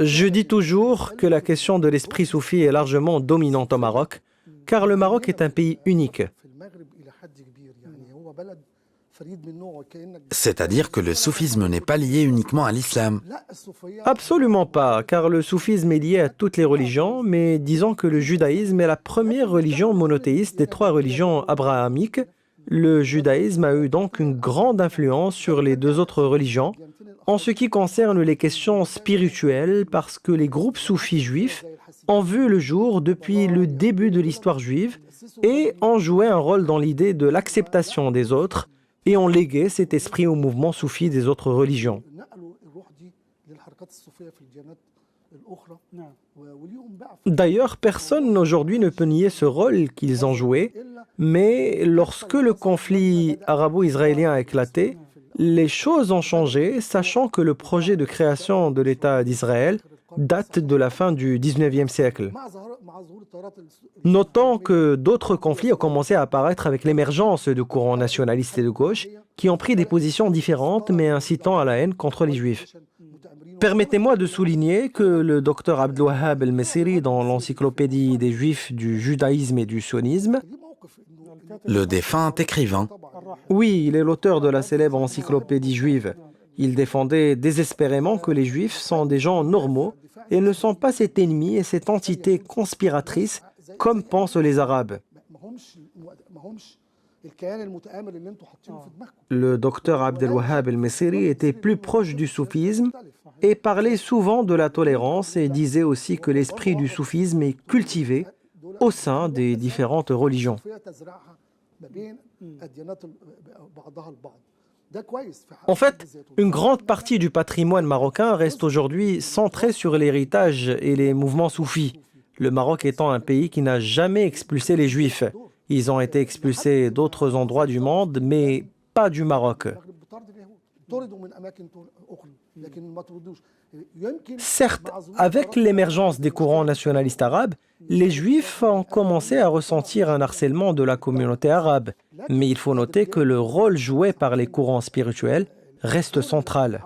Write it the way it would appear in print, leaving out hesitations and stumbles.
Je dis toujours que la question de l'esprit soufi est largement dominante au Maroc, car le Maroc est un pays unique. C'est-à-dire que le soufisme n'est pas lié uniquement à l'islam. Absolument pas, car le soufisme est lié à toutes les religions, mais disons que le judaïsme est la première religion monothéiste des trois religions abrahamiques. Le judaïsme a eu donc une grande influence sur les deux autres religions en ce qui concerne les questions spirituelles, parce que les groupes soufis juifs ont vu le jour depuis le début de l'histoire juive et ont joué un rôle dans l'idée de l'acceptation des autres et ont légué cet esprit au mouvement soufi des autres religions. D'ailleurs, personne aujourd'hui ne peut nier ce rôle qu'ils ont joué, mais lorsque le conflit arabo-israélien a éclaté, les choses ont changé, sachant que le projet de création de l'État d'Israël date de la fin du XIXe siècle. Notons que d'autres conflits ont commencé à apparaître avec l'émergence de courants nationalistes et de gauche qui ont pris des positions différentes mais incitant à la haine contre les Juifs. Permettez-moi de souligner que le docteur Abdelwahab El-Messiri, dans l'encyclopédie des Juifs du judaïsme et du sionisme, Le défunt écrivain. oui, il est l'auteur de la célèbre encyclopédie juive. Il défendait désespérément que les Juifs sont des gens normaux et ne sont pas cet ennemi et cette entité conspiratrice comme pensent les Arabes. Le docteur Abdelwahab El-Messiri était plus proche du soufisme et parlait souvent de la tolérance et disait aussi que l'esprit du soufisme est cultivé au sein des différentes religions. En fait, une grande partie du patrimoine marocain reste aujourd'hui centrée sur l'héritage et les mouvements soufis. Le Maroc étant un pays qui n'a jamais expulsé les Juifs. Ils ont été expulsés d'autres endroits du monde, mais pas du Maroc. Certes, avec l'émergence des courants nationalistes arabes, les Juifs ont commencé à ressentir un harcèlement de la communauté arabe. Mais il faut noter que le rôle joué par les courants spirituels reste central.